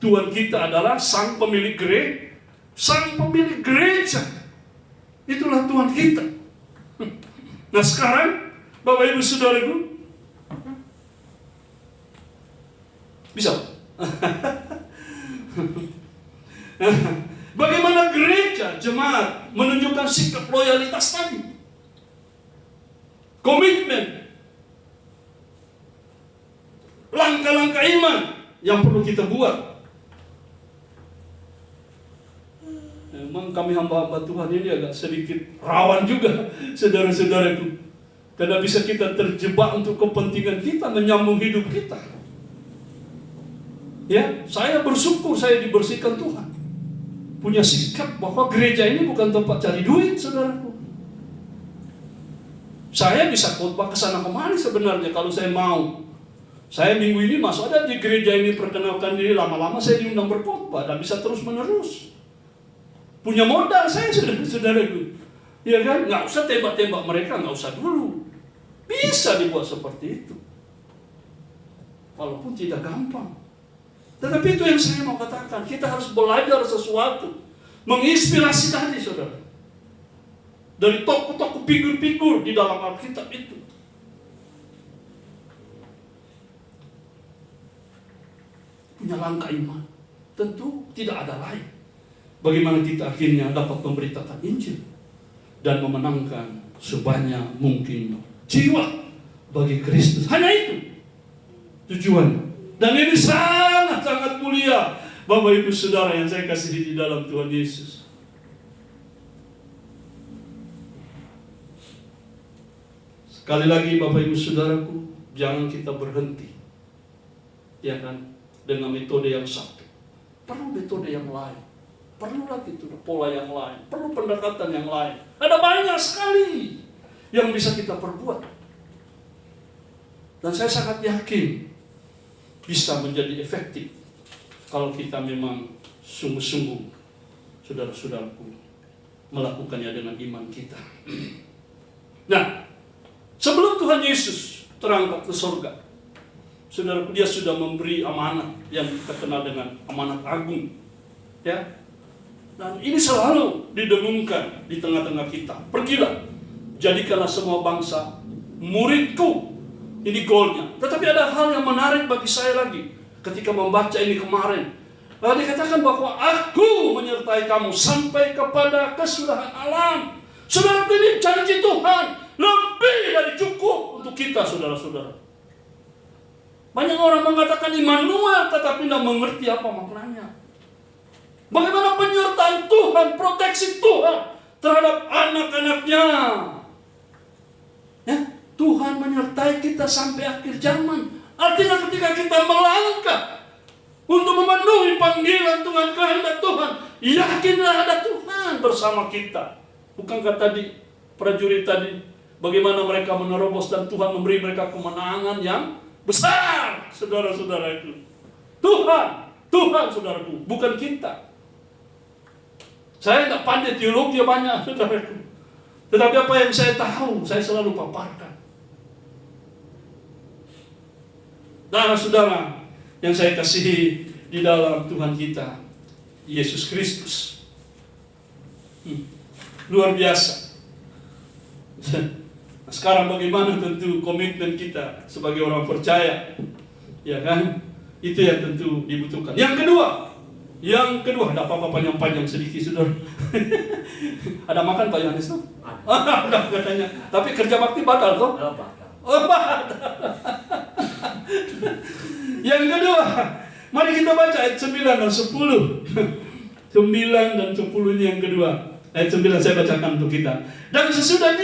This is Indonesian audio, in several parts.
Tuhan kita adalah sang pemilik gereja. Itulah Tuhan kita. Nah sekarang, Bapak Ibu Saudaraku, bisa? Bagaimana gereja, jemaat menunjukkan sikap loyalitas tadi? Komitmen, langkah-langkah iman yang perlu kita buat. Memang kami hamba-hamba Tuhan ini agak sedikit rawan juga, saudara-saudaraku. Karena bisa kita terjebak untuk kepentingan kita, menyambung hidup kita. Ya, saya bersyukur saya dibersihkan Tuhan. Punya sikap bahwa gereja ini bukan tempat cari duit, saudaraku. Saya bisa khotbah kesana kemari sebenarnya kalau saya mau. Saya minggu ini masuk ada di gereja ini, perkenalkan diri, lama-lama saya diundang berkhotbah dan bisa terus menerus. Punya modal saya, saudara-saudaraku. Ya kan? Nggak usah tembak-tembak mereka, nggak usah dulu. Bisa dibuat seperti itu. Walaupun tidak gampang. Tetapi itu yang saya mau katakan. Kita harus belajar sesuatu. Menginspirasi tadi, saudara. Dari tokoh-tokoh figur-figur di dalam Alkitab itu. Punya langkah iman. Tentu tidak ada lain. Bagaimana kita akhirnya dapat memberitakan Injil. Dan memenangkan sebanyak mungkin jiwa bagi Kristus. Hanya itu tujuan. Dan ini sangat-sangat mulia, Bapak Ibu Saudara yang saya kasihi di dalam Tuhan Yesus. Sekali lagi Bapak Ibu Saudaraku, jangan kita berhenti, ya kan, dengan metode yang satu. Perlu metode yang lain, perlu lagi itu pola yang lain, perlu pendekatan yang lain. Ada banyak sekali yang bisa kita perbuat. Dan saya sangat yakin bisa menjadi efektif kalau kita memang sungguh-sungguh, saudara-saudaraku, melakukannya dengan iman kita. Nah, sebelum Tuhan Yesus terangkat ke surga, saudaraku, dia sudah memberi amanat yang kita kenal dengan amanat agung, ya. Dan ini selalu didengungkan di tengah-tengah kita. Pergilah, jadikanlah semua bangsa muridku. Ini goalnya. Tetapi ada hal yang menarik bagi saya lagi ketika membaca ini kemarin. Lalu dikatakan bahwa aku menyertai kamu sampai kepada kesudahan alam. Saudara, ini janji Tuhan lebih dari cukup untuk kita, saudara-saudara. Banyak orang mengatakan Immanuel tetapi tidak mengerti apa maknanya. Bagaimana penyertaan Tuhan, proteksi Tuhan terhadap anak-anaknya. Ya, Tuhan menyertai kita sampai akhir zaman. Artinya ketika kita melangkah untuk memenuhi panggilan Tuhan, kehendak Tuhan, yakinlah ada Tuhan bersama kita. Bukankah tadi prajurit tadi bagaimana mereka menerobos dan Tuhan memberi mereka kemenangan yang besar, saudara-saudara itu. Tuhan saudaraku, bukan kita. Saya tidak pandai teologi banyak, saudaraku. Tetapi apa yang saya tahu, saya selalu paparkan. Nah, saudara yang saya kasihi di dalam Tuhan kita, Yesus Kristus. Luar biasa. Sekarang bagaimana tentu komitmen kita sebagai orang percaya, ya kan? Itu yang tentu dibutuhkan. Yang kedua, ada apa-apa panjang-panjang sedikit, saudara. Ada makan Pak Yohanes tuh? Ada katanya. Tapi kerja bakti batal kok? Oh, batal. Yang kedua, mari kita baca ayat 9 dan 10. 9 dan 10 ini yang kedua. Ayat 9 saya bacakan untuk kita. Dan sesudah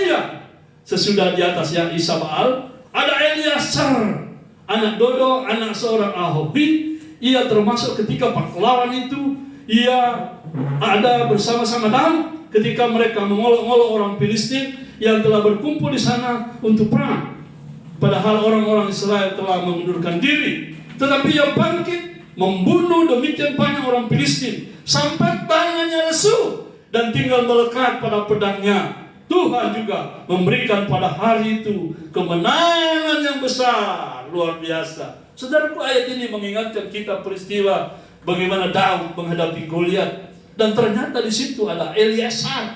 di atas yang Isa Baal, ada Eliasar, anak Dodo, anak seorang Ahohi. Ia termasuk ketika pahlawan itu. Ia ada bersama-sama Daud ketika mereka mengolok-olok orang Filistin yang telah berkumpul di sana untuk perang. Padahal orang-orang Israel telah mengundurkan diri. Tetapi ia bangkit, membunuh demikian banyak orang Filistin, sampai tangannya lesu dan tinggal melekat pada pedangnya. Tuhan juga memberikan pada hari itu kemenangan yang besar, luar biasa. Saudaraku, ayat ini mengingatkan kita peristiwa bagaimana Daud menghadapi Goliat. Dan ternyata di situ ada Eleazar.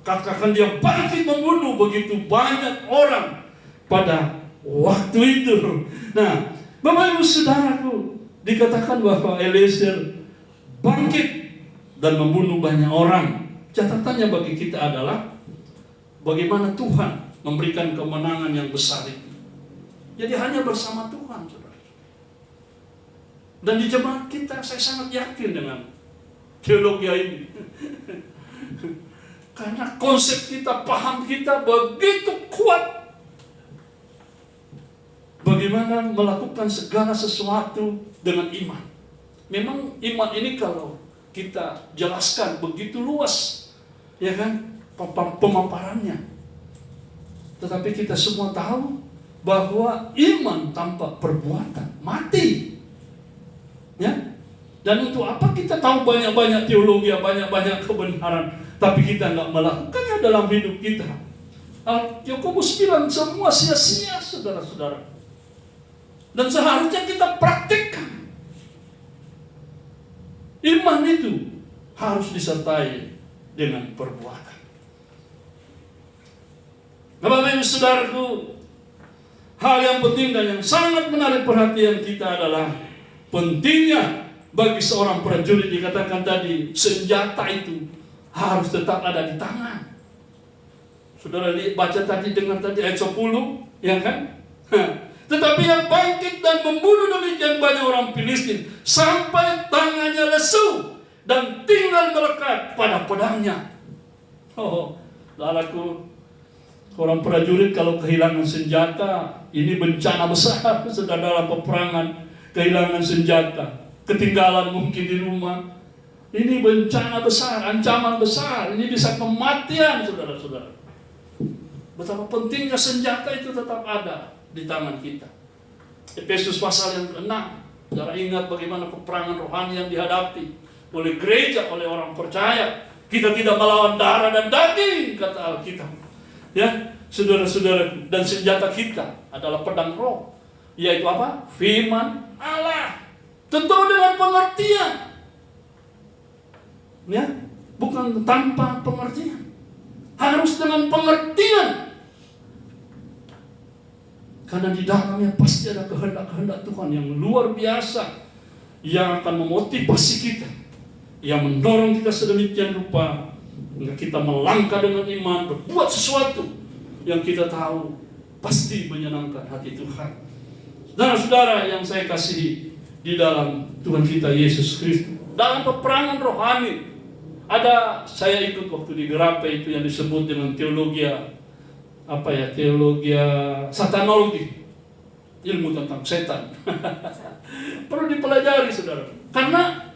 Katakan dia bangkit membunuh begitu banyak orang pada waktu itu. Nah, Bapak Ibu Saudaraku, dikatakan bahwa Eleazar bangkit dan membunuh banyak orang. Catatannya bagi kita adalah bagaimana Tuhan memberikan kemenangan yang besar itu. Jadi hanya bersama Tuhan, saudara. Dan di jemaat kita saya sangat yakin dengan teologi ini. Karena konsep kita, paham kita begitu kuat. Bagaimana melakukan segala sesuatu dengan iman. Memang iman ini kalau kita jelaskan begitu luas, ya kan, pemaparannya. Tetapi kita semua tahu bahwa iman tanpa perbuatan mati. Ya? Dan untuk apa kita tahu banyak-banyak teologi, banyak-banyak kebenaran, tapi kita nggak melakukannya dalam hidup kita? Yakobus bilang semua sia-sia, saudara-saudara. Dan seharusnya kita praktikkan. Iman itu harus disertai dengan perbuatan. Bapak Ibu Saudaraku, hal yang penting dan yang sangat menarik perhatian kita adalah pentingnya bagi seorang prajurit, dikatakan tadi, senjata itu harus tetap ada di tangan. Saudara baca tadi, dengar tadi ayat 10, ya kan? Tetapi yang bangkit dan membunuh demikian banyak orang Filistin sampai tangannya lesu dan tinggal melekat pada pedangnya. Saudaraku, orang prajurit kalau kehilangan senjata, ini bencana besar. Sedang dalam peperangan, kehilangan senjata, ketinggalan mungkin di rumah, ini bencana besar, ancaman besar. Ini bisa kematian, saudara-saudara. Betapa pentingnya senjata itu tetap ada di tangan kita. Efesus pasal yang ke-6, saudara ingat bagaimana peperangan rohani yang dihadapi oleh gereja, oleh orang percaya. Kita tidak melawan darah dan daging, kata Alkitab. Ya, saudara-saudara, dan senjata kita adalah pedang roh, yaitu apa? Firman Allah. Tentu dengan pengertian, ya, bukan tanpa pengertian. Harus dengan pengertian. Karena di dalamnya pasti ada kehendak-kehendak Tuhan yang luar biasa, yang akan memotivasi kita, yang mendorong kita sedemikian rupa hingga kita melangkah dengan iman, berbuat sesuatu yang kita tahu pasti menyenangkan hati Tuhan. Saudara-saudara yang saya kasihi di dalam Tuhan kita Yesus Kristus, dalam peperangan rohani, saya ikut waktu di Gerape itu yang disebut dengan teologi satanologi, ilmu tentang setan. Perlu dipelajari, saudara, karena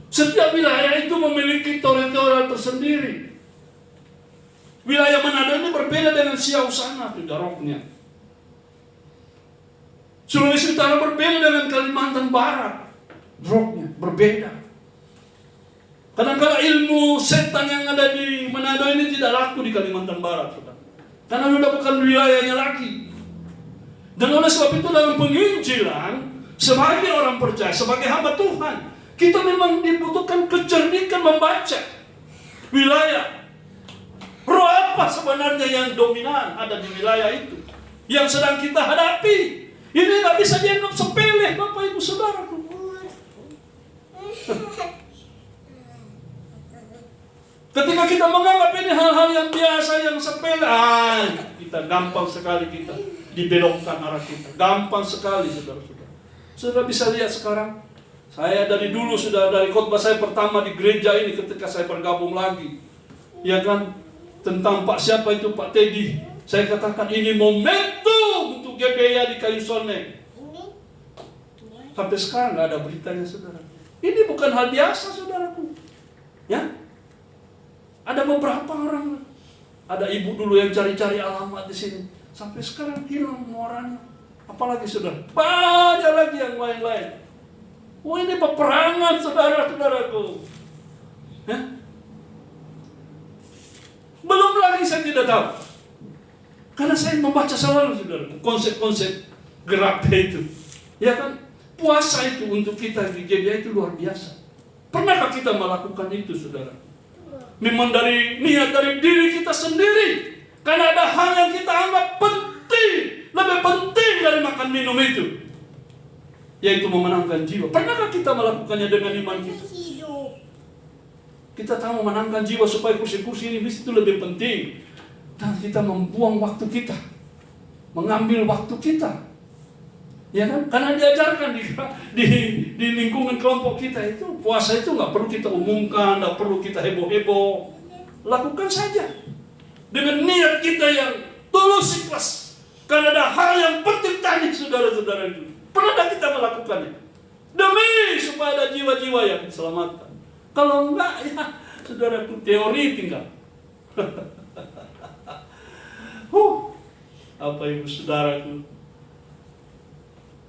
setiap wilayah itu memiliki teori-teori tersendiri. Wilayah Manado ini berbeda dengan Siau sana, roknya. Sulawesi Utara berbeda dengan Kalimantan Barat, roknya berbeda. Kadang-kadang ilmu setan yang ada di Manado ini tidak laku di Kalimantan Barat, saudara. Karena sudah bukan wilayahnya lagi. Dan oleh sebab itu dalam penginjilan, sebagai orang percaya, sebagai hamba Tuhan, kita memang dibutuhkan kecerdikan membaca wilayah. Roh apa sebenarnya yang dominan ada di wilayah itu, yang sedang kita hadapi. Ini nggak bisa dianggap sepele, Bapak Ibu Saudara. Ketika kita menganggap ini hal-hal yang biasa, yang sepele, kita gampang sekali kita dibelokkan arah kita. Gampang sekali, saudara-saudara. Saudara bisa lihat sekarang, saya dari dulu sudah, dari khotbah saya pertama di gereja ini ketika saya bergabung lagi, ya kan, tentang Pak siapa itu, Pak Teddy. Saya katakan ini momentum untuk GBA di Kayu Sone. Sampai sekarang nggak ada beritanya, saudara. Ini bukan hal biasa, saudaraku. Ya, ada beberapa orang, ada ibu dulu yang cari-cari alamat di sini, sampai sekarang hilang orangnya. Apalagi saudara, banyak lagi yang lain-lain. Ini peperangan, saudara-saudaraku. Ya? Belum lagi saya tidak tahu, karena saya membaca selalu, saudara, konsep-konsep Gerape itu. Ya kan, Puasa itu untuk kita di GBI itu luar biasa. Pernahkah kita melakukan itu, saudara? Memang dari niat dari diri kita sendiri. Karena ada hal yang kita anggap penting, lebih penting dari makan minum itu, yaitu memenangkan jiwa. Pernahkah kita melakukannya dengan iman kita? Kita tahu memenangkan jiwa supaya kursi-kursi ini itu lebih penting. Dan kita membuang waktu kita, mengambil waktu kita. Ya kan? Karena diajarkan di lingkungan kelompok kita itu, puasa itu nggak perlu kita umumkan, nggak perlu kita heboh-heboh. Lakukan saja dengan niat kita yang tulus ikhlas. Karena ada hal yang penting tadi, saudara-saudara itu. Pernah kita melakukannya demi supaya ada jiwa-jiwa yang diselamatkan. Kalau enggak, ya saudaraku, teori tinggal. Apa ibu saudaraku,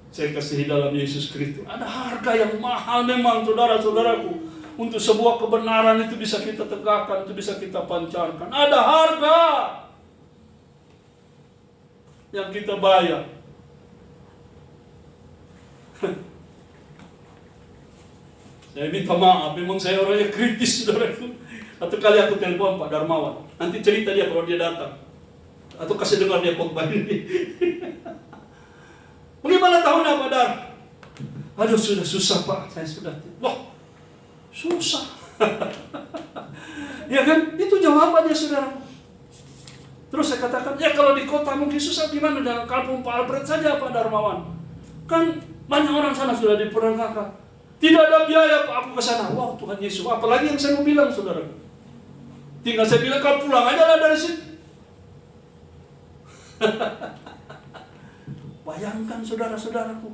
saya kasihi dalam Yesus Kristus. Ada harga yang mahal memang, saudara-saudaraku. Untuk sebuah kebenaran itu bisa kita tegakkan, itu bisa kita pancarkan. Ada harga yang kita bayar. Saya minta maaf, memang saya orangnya kritis, saudaraku. Satu kali aku telepon Pak Darmawan. Nanti cerita dia kalau dia datang. Atau kasih dengar dia khotbah ini. Bagaimana tahunnya Pak Dar? Aduh, sudah susah Pak. Saya sudah. Wah, susah. Ya kan? Itu jawabannya, saudara. Terus saya katakan, ya kalau di kota mungkin susah, gimana dengan kampung Pak Albert saja Pak Darmawan? Kan banyak orang sana sudah diperangkatkan. Tidak ada biaya Pak aku ke sana. Wah, Tuhan Yesus. Apalagi yang saya mau bilang, saudara. Tinggal saya bilang, kau pulang aja lah dari situ. Bayangkan, saudara-saudaraku,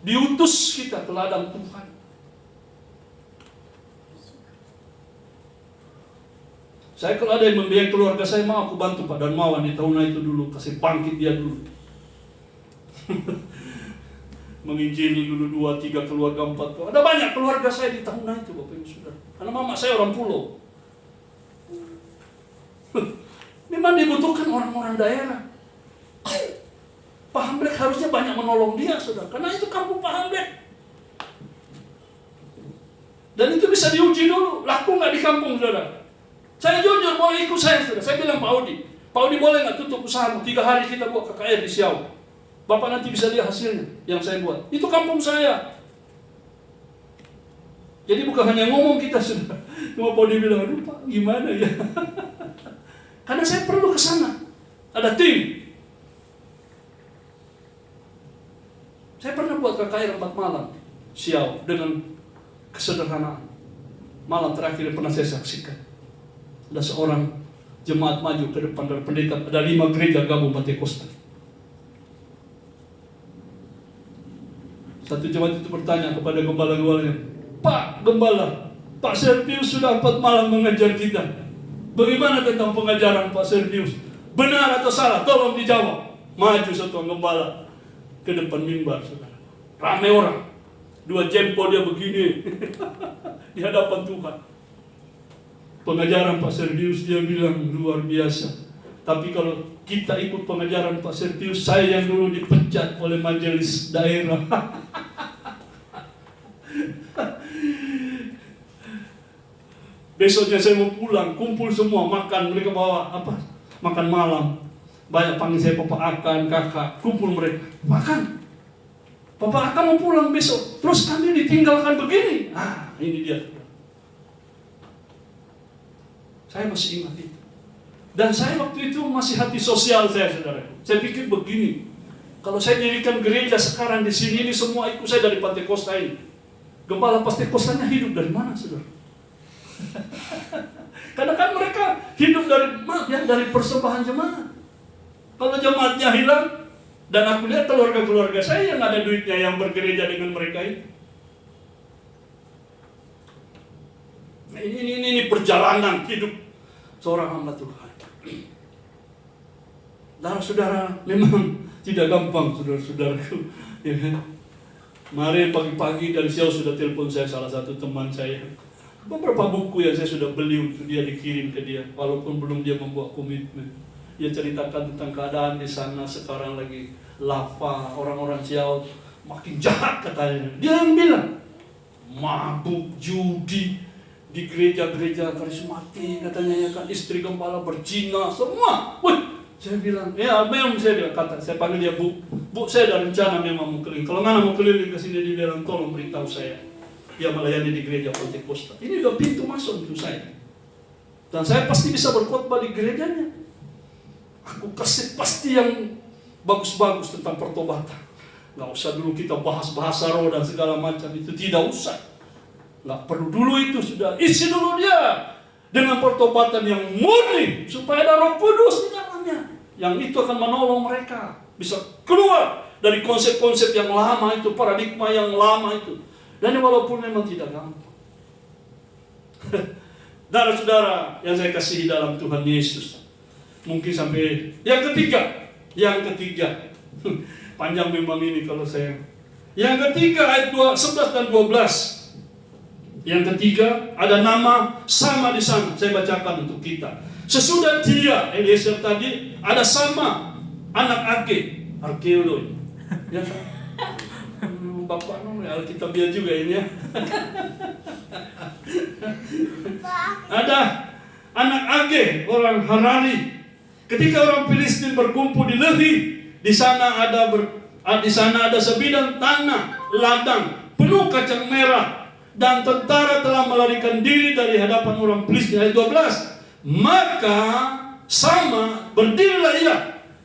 diutus kita ke ladang Tuhan. Saya kalau ada yang membiayai keluarga saya, mau aku bantu Pak Darmawan di tahun itu dulu, kasih bangkit dia dulu. Menginjili dulu 2, 3 keluarga, 4 keluarga. Ada banyak keluarga saya di tahun itu, Bapak Ibu Saudara. Karena mama saya orang pulau. Memang dibutuhkan orang-orang daerah. Pak Hamblek harusnya banyak menolong dia, saudara. Karena itu kampung Pak Hamblek. Dan itu bisa diuji dulu. Laku nggak di kampung, saudara? Saya jujur, boleh ikut saya, saudara. Saya bilang Pak Audi. Pak Audi boleh nggak tutup usahamu? 3 hari kita buat KKR di Siau. Bapak nanti bisa lihat hasilnya yang saya buat. Itu kampung saya. Jadi bukan hanya ngomong kita, saudara. Cuma Pak Audi bilang, aduh Pak, gimana ya? Karena saya perlu ke sana. Ada tim. Saya pernah buat KKR 4 malam Siau dengan kesederhanaan. Malam terakhir yang pernah saya saksikan, ada seorang jemaat maju ke depan dari pendeta. Ada 5 gereja gabung Pentekosta. Satu jemaat itu bertanya kepada gembala-gembalanya, Pak Gembala, Pak Serpius sudah 4 malam mengajar kita. Bagaimana tentang pengajaran Pak Serpius? Benar atau salah? Tolong dijawab. Maju satu gembala ke depan mimbar, saudara. Ramai orang. 2 jempol dia begini. Di hadapan Tuhan. Pengajaran Pak Serpius dia bilang luar biasa. Tapi kalau kita ikut pengajaran Pak Serpius, saya yang dulu dipecat oleh majelis daerah. Besoknya saya mau pulang, kumpul semua, makan. Mereka bawa apa? Makan malam. Banyak panggil saya Papa Akan, kakak. Kumpul mereka, makan. Papa Akan mau pulang besok. Terus kami ditinggalkan begini. Ini dia. Saya masih ingat itu. Dan saya waktu itu masih hati sosial saya, saudara. Saya pikir begini. Kalau saya dirikan gereja sekarang di sini, ini semua ikut saya dari Pentekosta ini. Gembala Pentekostanya hidup dari mana, saudara? Karena kan mereka hidup dari persembahan jemaat. Kalau jemaatnya hilang, dan aku lihat keluarga-keluarga saya yang ada duitnya yang bergereja dengan mereka itu. Nah, ini perjalanan hidup seorang hamba Tuhan. Saudara, memang tidak gampang, saudara-saudaraku. Ya kan? Mari pagi-pagi dari Siau sudah telepon saya salah satu teman saya. Beberapa buku yang saya sudah beli untuk dia dikirim ke dia, walaupun belum dia membuat komitmen. Dia ceritakan tentang keadaan di sana sekarang lagi lava, orang-orang Siau makin jahat katanya. Dia yang bilang, mabuk, judi, di gereja-gereja karismatik katanya ya kan, istri gembala berzina semua. Wih, saya bilang, ya memang saya bilang, saya panggil dia Bu, saya ada rencana memang mau keliling. Kalau mana mau keliling ke sini, dia bilang tolong beritahu saya. Dia melayani di gereja Pentakosta. Ini udah pintu masuk untuk saya. Dan saya pasti bisa berkhotbah di gerejanya. Aku kasih pasti yang bagus-bagus tentang pertobatan. Nggak usah dulu kita bahas bahasa roh dan segala macam itu, tidak usah. Nggak perlu dulu itu, sudah isi dulu dia dengan pertobatan yang murni supaya ada Roh Kudus di dalamnya. Yang itu akan menolong mereka bisa keluar dari konsep-konsep yang lama itu, paradigma yang lama itu. Dan walaupun memang tidak gampang. Saudara-saudara yang saya kasihi dalam Tuhan Yesus, mungkin sampai yang ketiga. Panjang memang ini kalau saya. Yang ketiga ayat 11 dan 12. Yang ketiga, ada nama sama di sana. Saya bacakan untuk kita. Sesudah dia, Eliezer tadi, ada sama anak Age, Arkeolog. Ya kan? Bapak Alkitabiah juga ini ya. Ada anak Age, orang Harari. Ketika orang Filistin berkumpul di Lehi, di sana ada sebidang tanah ladang penuh kacang merah. Dan tentara telah melarikan diri dari hadapan orang Filistin. Ayat 12. Maka sama berdirilah ia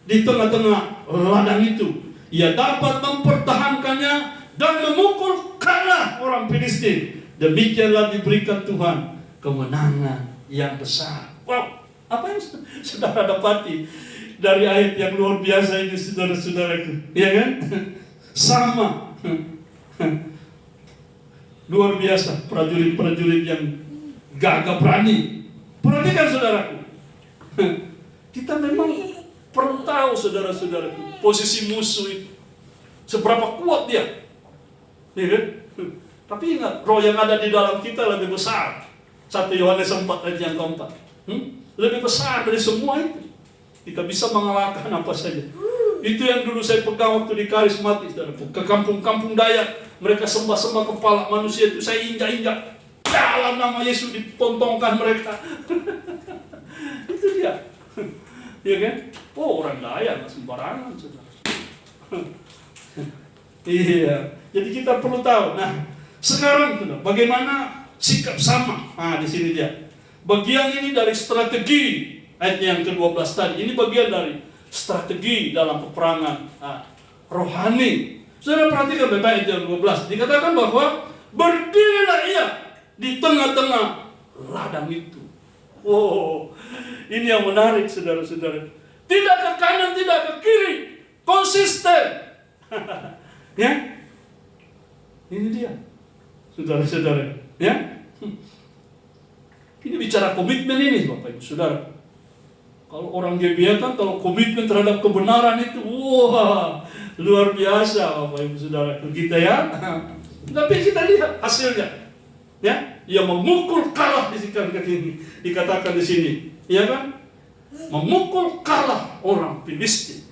di tengah-tengah ladang itu. Ia dapat mempertahankannya dan memukul kalah orang Filistin. Demikianlah diberikan Tuhan kemenangan yang besar. Wow, apa yang saudara dapati dari ayat yang luar biasa ini, saudara-saudaraku? Ya kan? Sama. Luar biasa, prajurit-prajurit yang gagah berani. Perhatikan saudaraku, kita memang perlu tahu saudara-saudaraku, posisi musuh itu seberapa kuat dia, ya kan? Tapi ingat, roh yang ada di dalam kita lebih besar. 1 Yohanes 4 ayat yang keempat, lebih besar dari semua itu. Kita bisa mengalahkan apa saja. Itu yang dulu saya pegang waktu di karismatik, saudaraku. Ke kampung-kampung Dayak, mereka sembah-sembah kepala manusia itu, saya injak-injak. Dalam nama Yesus dipontongkan mereka. Itu dia. Ya kan? Oh, orang Dayak nggak sembarangan, saudara. Iya. Jadi kita perlu tahu. Nah, sekarang saudara, bagaimana sikap sama? Nah, di sini dia. Bagian ini dari strategi ayat yang ke-12 tadi. Ini bagian dari strategi dalam peperangan rohani. Saudara perhatikan baik-baik ayat yang 12. Dikatakan bahwa berdirilah ia di tengah-tengah ladang itu. Oh, ini yang menarik saudara-saudara. Tidak ke kanan, tidak ke kiri, konsisten. Ya, ini dia, saudara-saudara. Ya, ini bicara komitmen ini, Bapak Ibu Saudara. Kalau orang Gebiar kan, kalau komitmen terhadap kebenaran itu, wah, luar biasa, Bapak Ibu Saudara kita ya. Tapi kita lihat hasilnya, ya, ia memukul kalah dikatakan di sini, ya kan? Memukul kalah orang Filistin.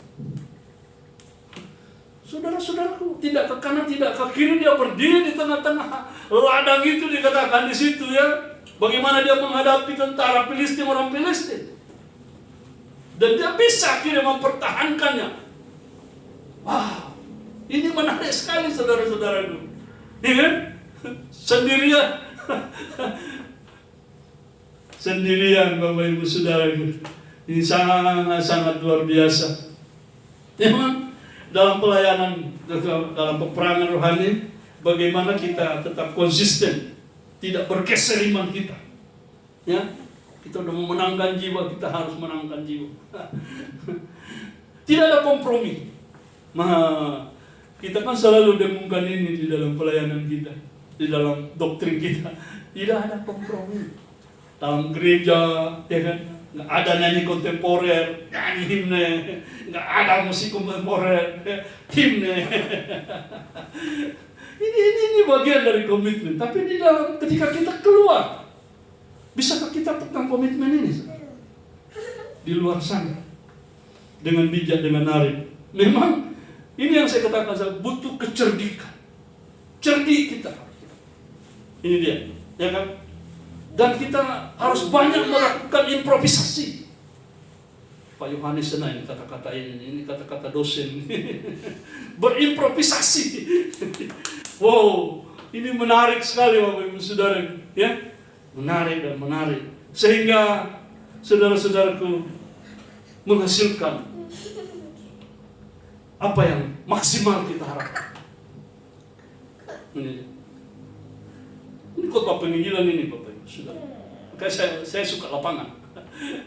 Saudara-saudaraku, tidak ke kanan, tidak ke kiri, dia berdiri di tengah-tengah ladang itu, dikatakan di situ ya. Bagaimana dia menghadapi tentara Filistin, orang Filistin. Dan dia bisa akhirnya mempertahankannya. Wah, ini menarik sekali saudara-saudaraku. Iya kan? Sendirian. Sendirian Bapak Ibu Saudaraku. Ini sangat-sangat luar biasa. Memang dalam pelayanan, dalam peperangan rohani, bagaimana kita tetap konsisten, tidak bergeser iman kita. Ya, kita sudah memenangkan jiwa, kita harus menangkan jiwa. Tidak ada kompromi. Nah, kita kan selalu dengungkan ini di dalam pelayanan kita, di dalam doktrin kita. Tidak ada kompromi. Dalam gereja, ya kan, nggak ada nyanyi kontemporer, nyanyi himne, nggak ada musik kontemporer, himne. Ini bagian dari komitmen. Tapi di dalam ketika kita keluar, bisakah kita pegang komitmen ini? Di luar sana, dengan bijak, dengan arif. Memang Ini yang saya katakan, saya butuh kecerdikan. Cerdik kita. Ini dia, ya kan? Dan kita harus banyak melakukan improvisasi. Pak Yohanes Senai kata-kata ini kata-kata dosen. Berimprovisasi. Wow, ini menarik sekali Bapak Ibu Saudara, ya. Menarik dan menarik. Sehingga saudara-saudaraku menghasilkan apa yang maksimal kita harapkan. Ini khotbah penginjilan ini Bapak Ibu Saudara. Makanya saya suka lapangan.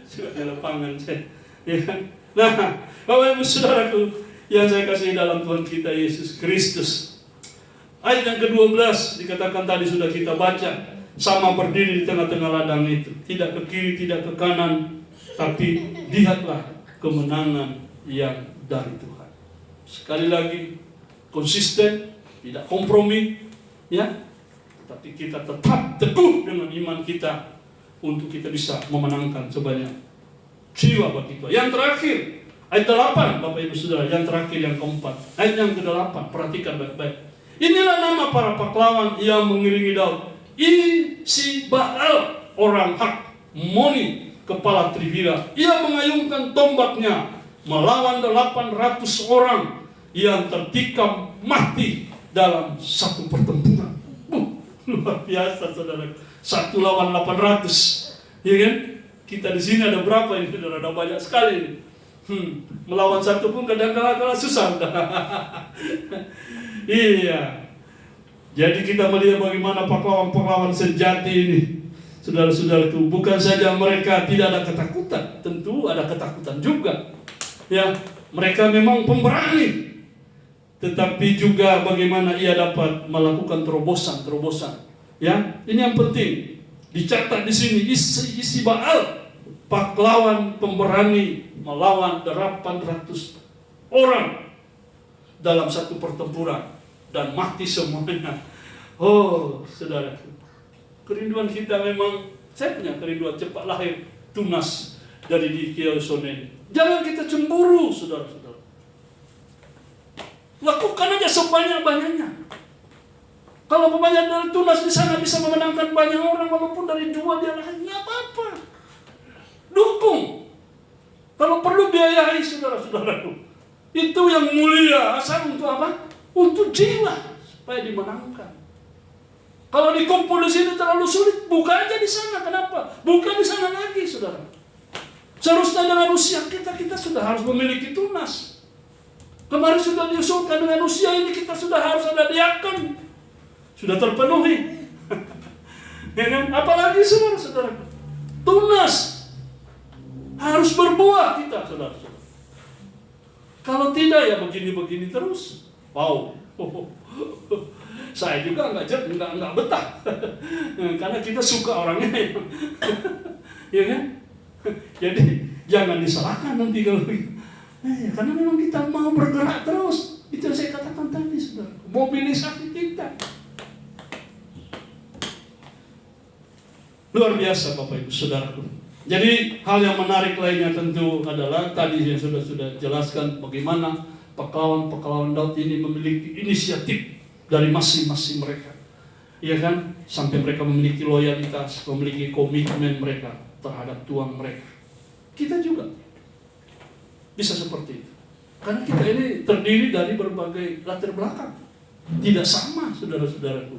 Suka di lapangan saya. Ya kan? Nah, Bapak Ibu Saudaraku yang saya kasih dalam Tuhan kita Yesus Kristus. Ayat yang ke-12 dikatakan tadi sudah kita baca. Sama berdiri di tengah-tengah ladang itu. Tidak ke kiri, tidak ke kanan. Tapi lihatlah kemenangan yang dari Tuhan. Sekali lagi, konsisten, tidak kompromi, ya. Tapi kita tetap teguh dengan iman kita untuk kita bisa memenangkan sebanyak jiwa bagi Tuhan. Yang terakhir, ayat 8, Bapak Ibu Saudara, yang terakhir, yang keempat. Ayat yang ke-8, perhatikan baik-baik. Inilah nama para pahlawan yang mengiringi Daud. Isiba'al, orang Hak, Moni, kepala Trivira. Ia mengayunkan tombaknya melawan 800 orang yang tertikam mati dalam satu pertempuran. Luar biasa saudara. 1 lawan 800. Ya kan? Kita di sini ada berapa ini? Ada banyak sekali. Melawan satu pun kadang-kadang susah. Iya. Jadi kita melihat bagaimana pahlawan-pahlawan sejati ini. Saudara-saudaraku, bukan saja mereka tidak ada ketakutan, tentu ada ketakutan juga. Ya, mereka memang pemberani. Tetapi juga bagaimana ia dapat melakukan terobosan. Ya, ini yang penting. Dicatat di sini Isiba'al, pahlawan pemberani melawan 800 orang dalam satu pertempuran dan mati semuanya. Oh, saudara, kerinduan kita memang, saya punya kerinduan cepat lahir tunas dari Dikiau Sonen. Jangan kita cemburu, saudara-saudara. Lakukan aja sebanyak-banyaknya. Kalau pemain dari tunas di sana bisa memenangkan banyak orang, walaupun dari 2 dia lain, nggak apa-apa. Dukung. Kalau perlu biayai, saudara-saudaraku. Itu yang mulia. Asal untuk apa? Untuk jiwa supaya dimenangkan. Kalau dikumpul di sini terlalu sulit, buka aja di sana. Kenapa? Buka di sana lagi, saudara. Seharusnya dengan usia kita sudah harus memiliki tunas. Kemarin sudah diusulkan dengan usia ini kita sudah harus ada diakon. Sudah terpenuhi. Ya kan? Apalagi saudara-saudara. Tunas. Harus berbuah kita, saudara-saudara. Kalau tidak ya begini-begini terus. Wow. Saya juga enggak betah. Karena kita suka orangnya. Ya kan? Jadi jangan disalahkan nanti kalau karena memang kita mau bergerak terus. Itu yang saya katakan tadi, saudara. Mobilisasi kita. Luar biasa Bapak Ibu Saudaraku. Jadi hal yang menarik lainnya tentu adalah tadi yang sudah jelaskan bagaimana pahlawan Daud ini memiliki inisiatif dari masing-masing mereka. Iya kan? Sampai mereka memiliki loyalitas, memiliki komitmen mereka terhadap Tuhan mereka. Kita juga bisa seperti itu. Karena kita ini terdiri dari berbagai latar belakang. Tidak sama, saudara-saudaraku.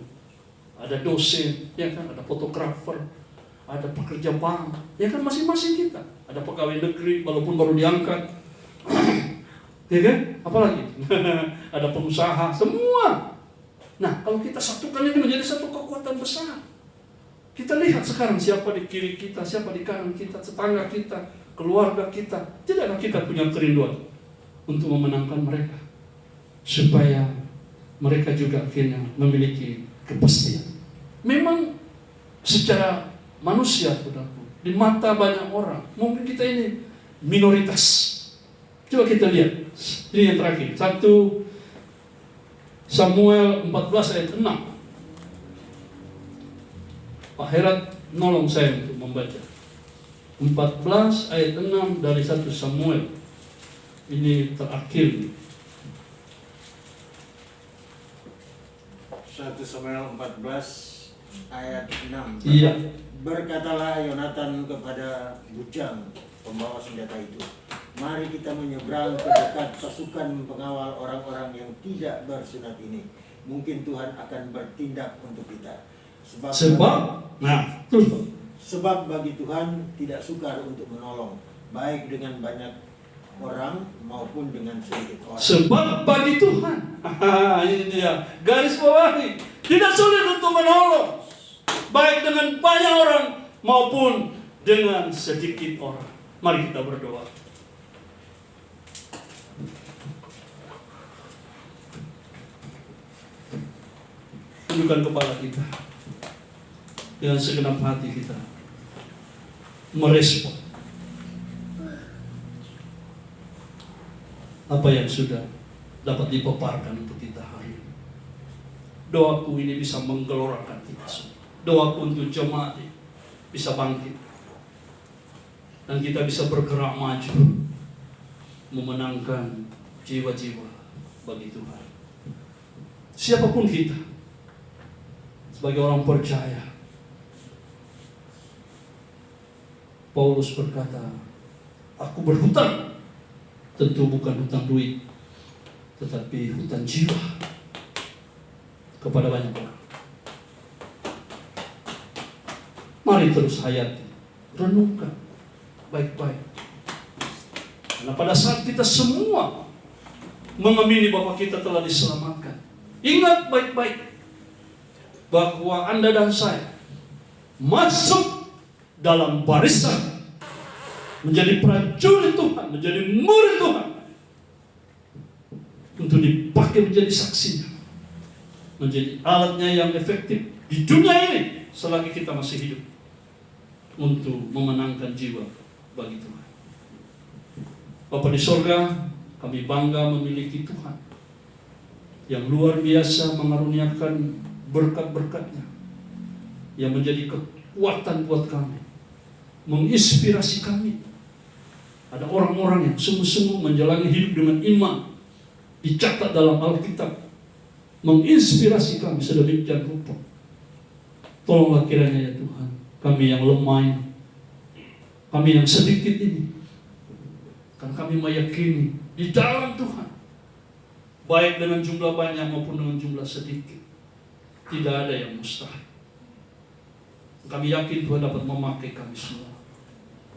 Ada dosen, ya kan? Ada fotografer, ada pekerja bank, ya kan masing-masing kita. Ada pegawai negeri, walaupun baru diangkat. Ya kan? Apalagi? Ada pengusaha, semua. Nah, kalau kita satukan ini menjadi satu kekuatan besar. Kita lihat sekarang siapa di kiri kita, siapa di kanan kita, tetangga kita, keluarga kita. Tidakkah kita punya kerinduan untuk memenangkan mereka, supaya mereka juga akhirnya memiliki kepastian. Memang secara manusia, saudaraku, di mata banyak orang, mungkin kita ini minoritas. Coba kita lihat, ini yang terakhir, 1 Samuel 14 ayat 6. Pak Herat nolong saya untuk membaca 14 ayat 6 dari 1 Samuel. Ini terakhir. 1 Samuel 14 ayat 6. Iya. Berkatalah Yonatan kepada bujang pembawa senjata itu, mari kita menyeberang ke dekat pasukan pengawal orang-orang yang tidak bersunat ini. Mungkin Tuhan akan bertindak untuk kita. Sebab bagi Tuhan tidak sukar untuk menolong, baik dengan banyak orang maupun dengan sedikit orang. Sebab bagi Tuhan, ini dia garis bawahi, tidak sulit untuk menolong, baik dengan banyak orang maupun dengan sedikit orang. Mari kita berdoa. Tundukkan kepala kita dengan segenap hati kita merespon apa yang sudah dapat dipaparkan untuk kita hari ini. Doaku ini bisa menggelorakan kita semua. Doaku untuk jemaat ini bisa bangkit dan kita bisa bergerak maju memenangkan jiwa-jiwa bagi Tuhan. Siapapun kita, sebagai orang percaya, Paulus berkata, aku berhutang, tentu bukan hutang duit, tetapi hutang jiwa kepada banyak orang. Mari terus hayati, renungkan baik-baik. Karena pada saat kita semua mengamini bahwa kita telah diselamatkan, ingat baik-baik bahwa Anda dan saya masuk dalam barisan menjadi prajurit Tuhan, menjadi murid Tuhan, untuk dipakai menjadi saksinya, menjadi alatnya yang efektif di dunia ini selagi kita masih hidup untuk memenangkan jiwa bagi Tuhan. Bapa di sorga, kami bangga memiliki Tuhan yang luar biasa mengaruniakan berkat-berkat-Nya yang menjadi kekuatan buat kami, menginspirasi kami. Ada orang-orang yang sungguh-sungguh menjalani hidup dengan iman, dicatat dalam Alkitab, menginspirasi kami sedemikian rupa. Tolonglah kiranya ya Tuhan, kami yang lemah ini, kami yang sedikit ini, kan kami meyakini di dalam Tuhan, baik dengan jumlah banyak maupun dengan jumlah sedikit, tidak ada yang mustahil. Kami yakin Tuhan dapat memakai kami semua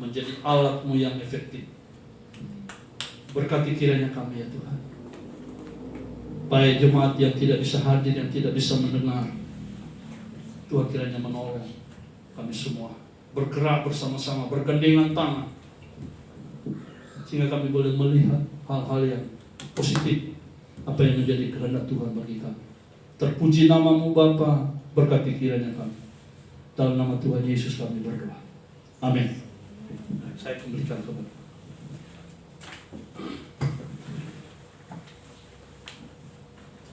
menjadi alat-Mu yang efektif. Berkati kiranya kami ya Tuhan, baik jemaat yang tidak bisa hadir, yang tidak bisa mendengar, Tuhan kiranya menolong kami semua, bergerak bersama-sama, bergandengan tangan, sehingga kami boleh melihat hal-hal yang positif, apa yang menjadi kehendak Tuhan bagi kami. Terpuji nama-Mu Bapa, berkati kiranya kami. Dalam nama Tuhan Yesus kami berdoa. Amin. Saya kembalikan kepada